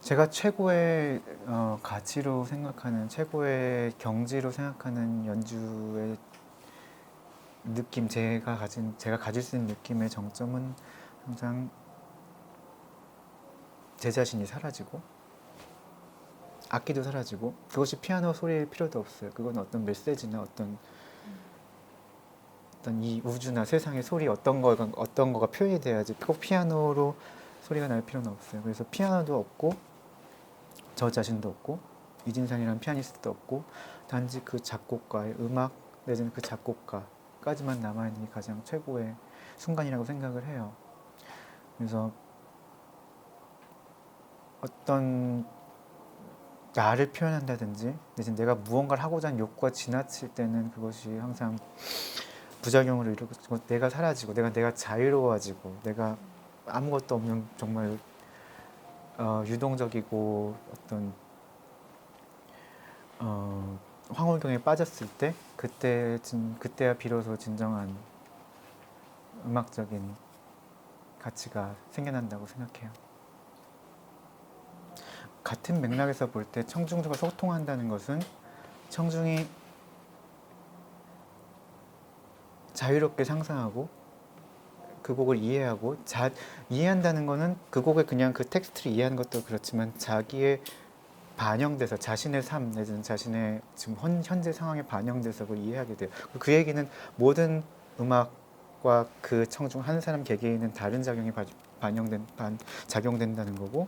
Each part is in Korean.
제가 최고의 가치로 생각하는, 최고의 경지로 생각하는 연주의 느낌, 제가 가질 수 있는 느낌의 정점은 항상 제 자신이 사라지고 악기도 사라지고, 그것이 피아노 소리일 필요도 없어요. 그건 어떤 메시지나 어떤 이 우주나 세상의 소리, 어떤 거가 표현이 돼야지 꼭 피아노로 소리가 날 필요는 없어요. 그래서 피아노도 없고 저 자신도 없고 이진상이라는 피아니스트도 없고, 단지 그 작곡가의 음악 내지는 그 작곡가까지만 남아있는 게 가장 최고의 순간이라고 생각을 해요. 그래서 어떤 나를 표현한다든지 내지는 내가 무언가를 하고자 하는 욕구가 지나칠 때는 그것이 항상 부작용을 이루고, 내가 사라지고 내가 자유로워지고, 내가 아무것도 없는 정말 유동적이고 어떤 황홀경에 빠졌을 때, 그때야 비로소 진정한 음악적인 가치가 생겨난다고 생각해요. 같은 맥락에서 볼 때 청중들과 소통한다는 것은 청중이 자유롭게 상상하고 그 곡을 이해하고, 이해한다는 거는 그 곡의 그냥 그 텍스트를 이해하는 것도 그렇지만 자기의 반영돼서 자신의 삶 내지는 자신의 지금 현재 상황에 반영돼서 그걸 이해하게 돼요. 그 얘기는 모든 음악과 그 청중 한 사람 개개인은 다른 작용된다는 거고,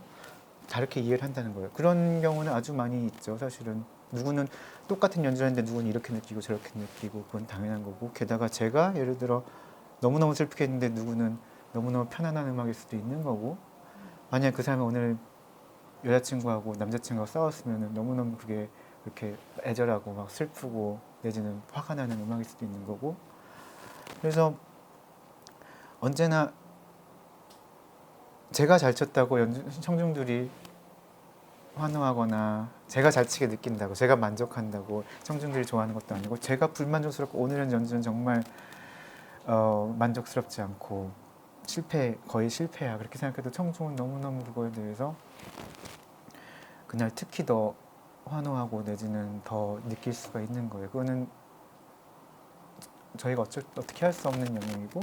다르게 이해를 한다는 거예요. 그런 경우는 아주 많이 있죠. 사실은 누구는 똑같은 연주를 하는데 누구는 이렇게 느끼고 저렇게 느끼고, 그건 당연한 거고, 게다가 제가 예를 들어 너무너무 슬프게 했는데 누구는 너무너무 편안한 음악일 수도 있는 거고, 만약 그 사람이 오늘 여자친구하고 남자친구가 싸웠으면 너무너무 그게 그렇게 애절하고 막 슬프고 내지는 화가 나는 음악일 수도 있는 거고. 그래서 언제나 제가 잘 쳤다고 청중들이 환호하거나 제가 잘 치게 느낀다고, 제가 만족한다고 청중들이 좋아하는 것도 아니고, 제가 불만족스럽고 오늘은 연주는 정말 만족스럽지 않고 거의 실패야 그렇게 생각해도 청중은 너무너무 그거에 대해서 그날 특히 더 환호하고 내지는 더 느낄 수가 있는 거예요. 그거는 저희가 어떻게 할 수 없는 영역이고,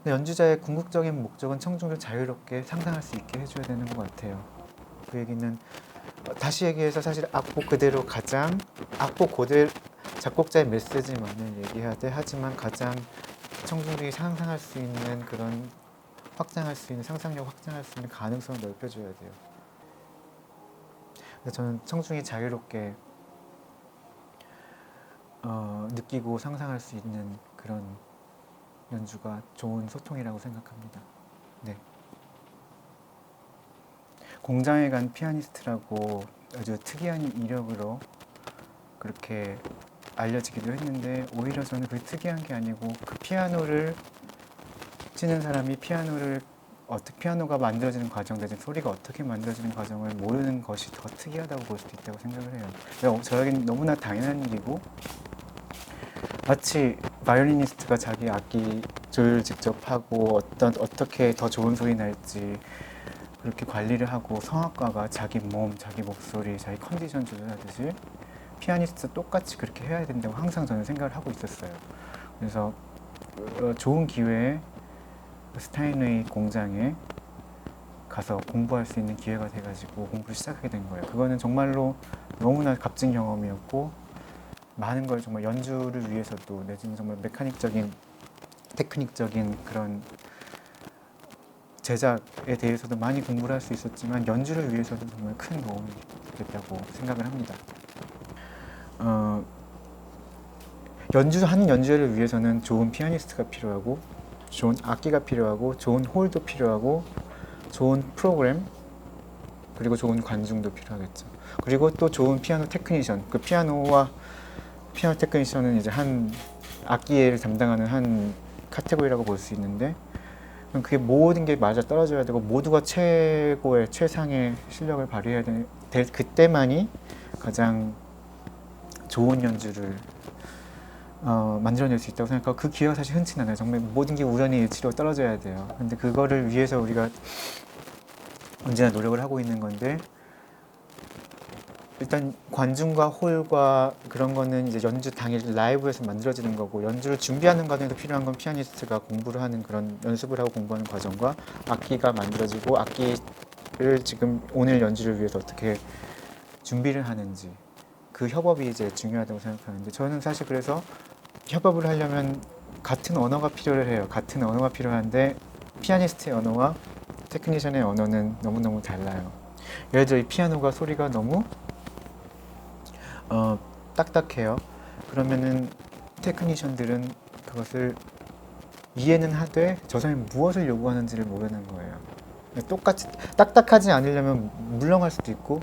연주자의 궁극적인 목적은 청중을 자유롭게 상상할 수 있게 해줘야 되는 것 같아요. 그 얘기는 다시 얘기해서 사실 악보 그대로 작곡자의 메시지만을 얘기해야 돼. 하지만 가장 청중들이 상상할 수 있는 그런 상상력 확장할 수 있는 가능성을 넓혀줘야 돼요. 그래서 저는 청중이 자유롭게 느끼고 상상할 수 있는 그런 연주가 좋은 소통이라고 생각합니다. 네. 공장에 간 피아니스트라고 아주 특이한 이력으로 그렇게 알려지기도 했는데, 오히려 저는 그게 특이한 게 아니고 그 피아노를 치는 사람이 피아노가 만들어지는 과정, 내지 소리가 어떻게 만들어지는 과정을 모르는 것이 더 특이하다고 볼 수도 있다고 생각을 해요. 저에게는 너무나 당연한 일이고, 마치 바이올리니스트가 자기 악기 조율 직접 하고 어떻게 더 좋은 소리 날지 그렇게 관리를 하고, 성악가가 자기 몸, 자기 목소리, 자기 컨디션 조절하듯이 피아니스트 똑같이 그렇게 해야 된다고 항상 저는 생각을 하고 있었어요. 그래서 좋은 기회에 스타인웨이 공장에 가서 공부할 수 있는 기회가 돼가지고 공부를 시작하게 된 거예요. 그거는 정말로 너무나 값진 경험이었고, 많은 걸 정말 연주를 위해서도 내지는 정말 테크닉적인 그런 제작에 대해서도 많이 공부를 할 수 있었지만, 연주를 위해서도 정말 큰 도움이 됐다고 생각을 합니다. 하는 연주회를 위해서는 좋은 피아니스트가 필요하고, 좋은 악기가 필요하고, 좋은 홀도 필요하고, 좋은 프로그램, 그리고 좋은 관중도 필요하겠죠. 그리고 또 좋은 피아노 테크니션, 그 피아노 테크니션은 이제 한 악기를 담당하는 한 카테고리라고 볼 수 있는데, 그게 모든 게 맞아 떨어져야 되고 모두가 최상의 실력을 발휘해야 될 그때만이 가장 좋은 연주를 만들어낼 수 있다고 생각하고, 그 기회가 사실 흔치 않아요. 정말 모든 게 우연히 일치로 떨어져야 돼요. 근데 그거를 위해서 우리가 언제나 노력을 하고 있는 건데, 일단 관중과 홀과 그런 거는 이제 연주 당일 라이브에서 만들어지는 거고, 연주를 준비하는 과정에서 필요한 건 피아니스트가 공부를 하는 그런 연습을 하고 공부하는 과정과 악기가 만들어지고 악기를 지금 오늘 연주를 위해서 어떻게 준비를 하는지, 그 협업이 이제 중요하다고 생각하는데, 저는 사실 그래서 협업을 하려면 같은 언어가 필요를 해요. 같은 언어가 필요한데 피아니스트의 언어와 테크니션의 언어는 너무너무 달라요. 예를 들어 이 피아노가 소리가 너무 딱딱해요. 그러면은 테크니션들은 그것을 이해는 하되 저 사람이 무엇을 요구하는지를 모르는 거예요. 똑같이 딱딱하지 않으려면 물렁할 수도 있고,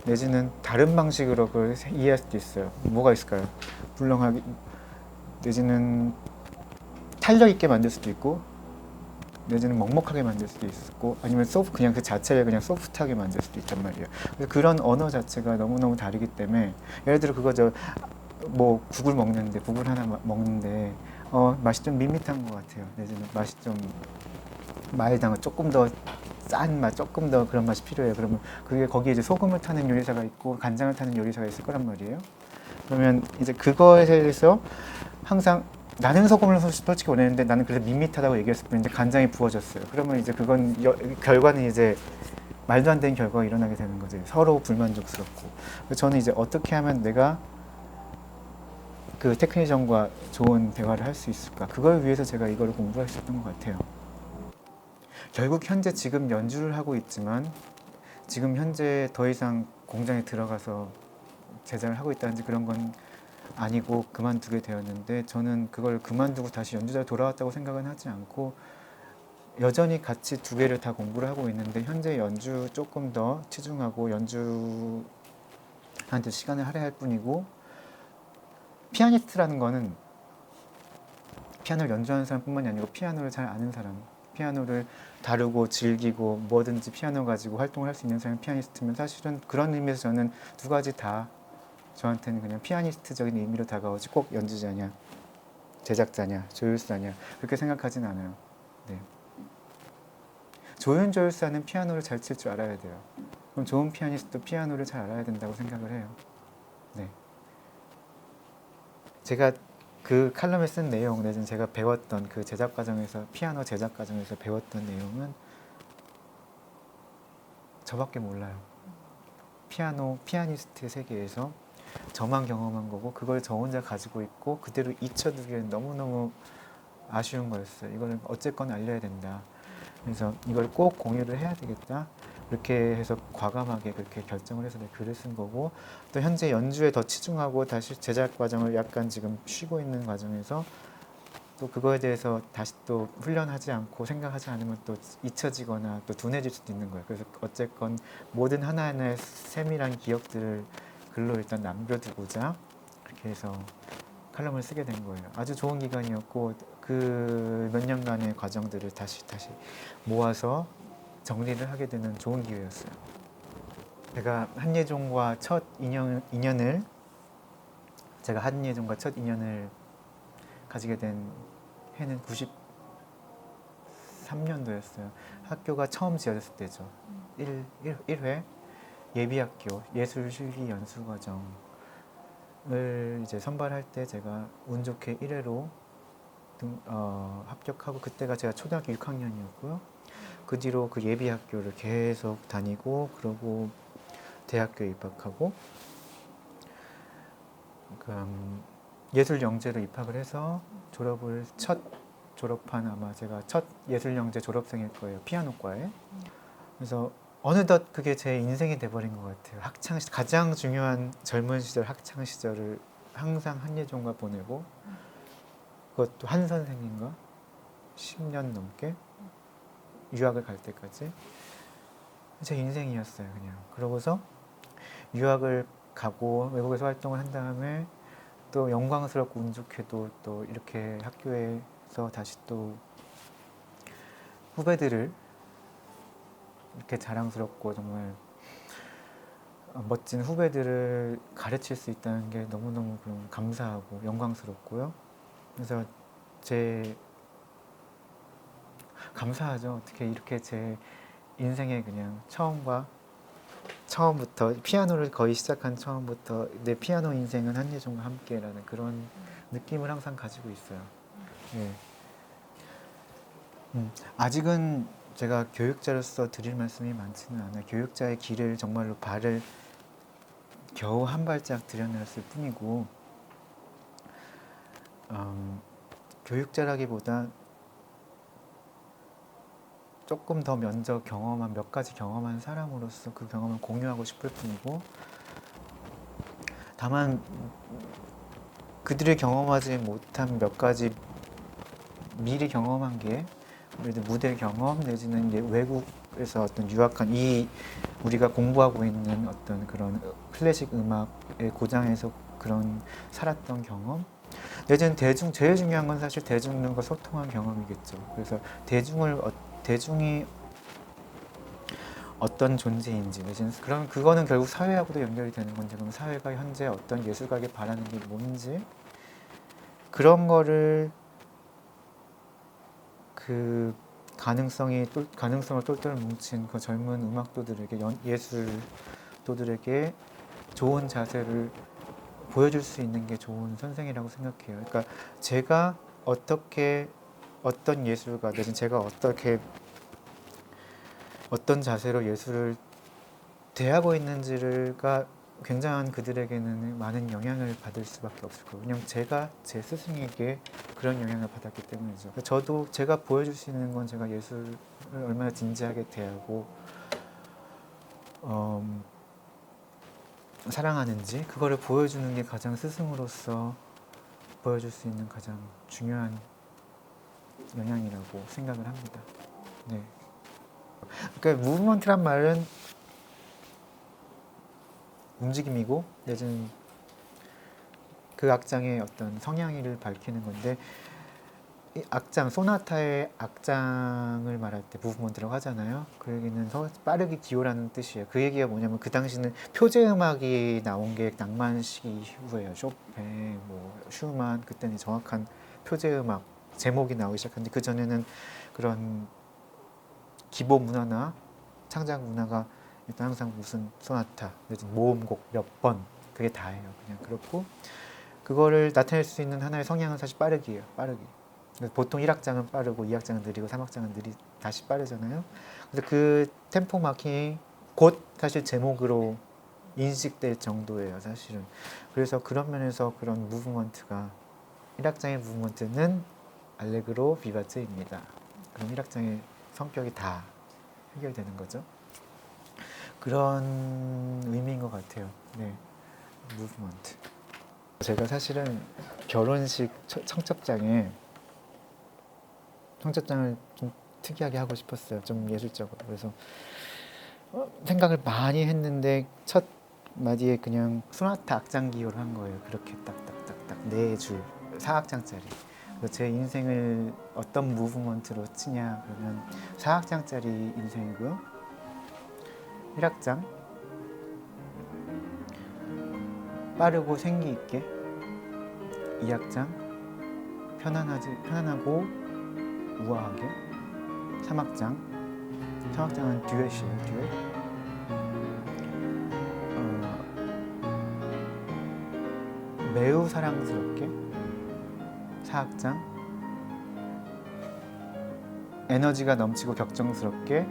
내지는 다른 방식으로 그걸 이해할 수도 있어요. 뭐가 있을까요? 물렁하기, 내지는 탄력 있게 만들 수도 있고, 내지는 먹먹하게 만들 수도 있고, 아니면 그냥 그 자체를 그냥 소프트하게 만들 수도 있단 말이에요. 그래서 그런 언어 자체가 너무너무 다르기 때문에, 예를 들어 그거 뭐 국을 먹는데, 국을 하나 먹는데 맛이 좀 밋밋한 것 같아요. 내지는 맛이 좀 마일드한 거, 조금 더 싼 맛, 조금 더 그런 맛이 필요해요. 그러면 그게 거기에 이제 소금을 타는 요리사가 있고 간장을 타는 요리사가 있을 거란 말이에요. 그러면 이제 그거에 대해서 항상 나는 소금을 솔직히 원했는데 나는 그래서 밋밋하다고 얘기했을 뿐인데 간장이 부어졌어요. 그러면 이제 그건 결과는 이제 말도 안 되는 결과가 일어나게 되는 거죠. 서로 불만족스럽고. 저는 이제 어떻게 하면 내가 그 테크니션과 좋은 대화를 할 수 있을까? 그걸 위해서 제가 이걸 공부했었던 것 같아요. 결국 현재 지금 연주를 하고 있지만 지금 현재 더 이상 공장에 들어가서 제작을 하고 있다든지 그런 건 아니고 그만두게 되었는데, 저는 그걸 그만두고 다시 연주자로 돌아왔다고 생각은 하지 않고 여전히 같이 두 개를 다 공부를 하고 있는데, 현재 연주 조금 더 치중하고 연주한테 시간을 할애할 뿐이고, 피아니스트라는 거는 피아노를 연주하는 사람뿐만이 아니고 피아노를 잘 아는 사람, 피아노를 다루고 즐기고 뭐든지 피아노 가지고 활동을 할 수 있는 사람이 피아니스트면, 사실은 그런 의미에서 저는 두 가지 다 저한테는 그냥 피아니스트적인 의미로 다가오지 꼭 연주자냐, 제작자냐, 조율사냐 그렇게 생각하진 않아요. 네. 좋은 조율사는 피아노를 잘 칠 줄 알아야 돼요. 그럼 좋은 피아니스트도 피아노를 잘 알아야 된다고 생각을 해요. 네. 제가 그 칼럼에 쓴 내용, 내지는 제가 배웠던 그 제작 과정에서, 피아노 제작 과정에서 배웠던 내용은 저밖에 몰라요. 피아니스트의 세계에서 저만 경험한 거고, 그걸 저 혼자 가지고 있고 그대로 잊혀두기엔 너무너무 아쉬운 거였어요. 이거는 어쨌건 알려야 된다. 그래서 이걸 꼭 공유를 해야 되겠다. 그렇게 해서 과감하게 그렇게 결정을 해서 글을 쓴 거고, 또 현재 연주에 더 치중하고 다시 제작 과정을 약간 지금 쉬고 있는 과정에서 또 그거에 대해서 다시 또 훈련하지 않고 생각하지 않으면 또 잊혀지거나 또 둔해질 수도 있는 거예요. 그래서 어쨌건 모든 하나하나의 세밀한 기억들을 글로 일단 남겨두고자 그렇게 해서 칼럼을 쓰게 된 거예요. 아주 좋은 기간이었고, 그 몇 년간의 과정들을 다시 모아서 정리를 하게 되는 좋은 기회였어요. 제가 한예종과 첫 인연을 가지게 된 해는 93년도였어요. 학교가 처음 지어졌을 때죠. 1회 예비학교 예술실기 연수과정을 이제 선발할 때 제가 운 좋게 1회로 합격하고, 그때가 제가 초등학교 6학년이었고요. 그 뒤로 그 예비학교를 계속 다니고, 그러고 대학교에 입학하고, 예술영재로 입학을 해서 졸업한 아마 제가 첫 예술영재 졸업생일 거예요. 피아노과에. 그래서 어느덧 그게 제 인생이 돼버린 것 같아요. 가장 중요한 젊은 시절, 학창 시절을 항상 한예종과 보내고, 그것도 한 선생님과 10년 넘게 유학을 갈 때까지 제 인생이었어요. 그냥 그러고서 유학을 가고 외국에서 활동을 한 다음에 또 영광스럽고 운 좋게도 또 이렇게 학교에서 다시 또 후배들을 이렇게 자랑스럽고 정말 멋진 후배들을 가르칠 수 있다는 게 너무너무 감사하고 영광스럽고요. 그래서 감사하죠. 어떻게 이렇게 제 인생의 그냥 처음부터 피아노를 거의 시작한 처음부터 내 피아노 인생은 한예종과 함께라는 그런 느낌을 항상 가지고 있어요. 예. 아직은 제가 교육자로서 드릴 말씀이 많지는 않아요. 교육자의 길을 정말로 발을 겨우 한 발짝 들여놨을 뿐이고, 교육자라기보다 조금 더 먼저 경험한 몇 가지 경험한 사람으로서 그 경험을 공유하고 싶을 뿐이고, 다만 그들이 경험하지 못한 몇 가지 미리 경험한 게, 예를 들어 무대 경험 내지는 이제 외국에서 어떤 유학한 이 우리가 공부하고 있는 어떤 그런 클래식 음악의 고장에서 그런 살았던 경험, 내지는 제일 중요한 건 사실 대중과 소통한 경험이겠죠. 그래서 대중이 어떤 존재인지, 내지는 그럼 그거는 결국 사회하고도 연결이 되는 건데, 그럼 사회가 현재 어떤 예술가에게 바라는 게 뭔지, 그런 거를 그 가능성을 똘똘 뭉친 그 젊은 음악도들에게, 예술도들에게 좋은 자세를 보여줄 수 있는 게 좋은 선생이라고 생각해요. 그러니까 제가 어떻게 어떤 예술가, 내지는 제가 어떻게 어떤 자세로 예술을 대하고 있는지가 굉장한 그들에게는 많은 영향을 받을 수밖에 없을 거예요. 왜냐하면 제가 제 스승에게 그런 영향을 받았기 때문이죠. 저도 제가 보여줄 수 있는 건 제가 예술을 얼마나 진지하게 대하고 사랑하는지, 그거를 보여주는 게 가장 스승으로서 보여줄 수 있는 가장 중요한 영향이라고 생각을 합니다. 네. 그러니까 무브먼트란 말은 움직임이고, 내지는 그 악장의 어떤 성향을 밝히는 건데, 이 악장, 소나타의 악장을 말할 때 무브먼트라고 하잖아요. 그 얘기는 빠르게 기호라는 뜻이에요. 그 얘기가 뭐냐면, 그 당시는 표제 음악이 나온 게 낭만 시기 이후예요. 쇼팽, 슈만, 그때는 정확한 표제 음악 제목이 나오기 시작했는데, 그 전에는 그런 기보 문화나 창작 문화가 일단 항상 무슨 소나타, 모음곡 몇 번, 그게 다예요. 그냥 그렇고, 그거를 나타낼 수 있는 하나의 성향은 사실 빠르기예요. 빠르기. 보통 1악장은 빠르고 2악장은 느리고 3악장은 다시 빠르잖아요. 그래서 그 템포 마킹이 곧 사실 제목으로 인식될 정도예요, 사실은. 그래서 그런 면에서 그런 무브먼트가, 1악장의 무브먼트는 알레그로 비바트입니다. 그럼 1악장의 성격이 다 해결되는 거죠. 그런 의미인 것 같아요. 네, 무브먼트. 제가 사실은 결혼식 청첩장을 좀 특이하게 하고 싶었어요. 좀 예술적으로. 그래서 생각을 많이 했는데 첫 마디에 그냥 소나타 악장 기호를 한 거예요. 그렇게 딱딱딱딱 4줄 4악장짜리. 제 인생을 어떤 무브먼트로 치냐 그러면 4악장짜리 인생이고요. 1악장 빠르고 생기 있게, 2악장 편안하고 우아하게, 3악장은 듀엣이에요. 듀엣. 매우 사랑스럽게, 4악장 에너지가 넘치고 격정스럽게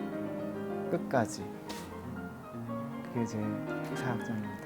끝까지. 그게 제 4악장입니다.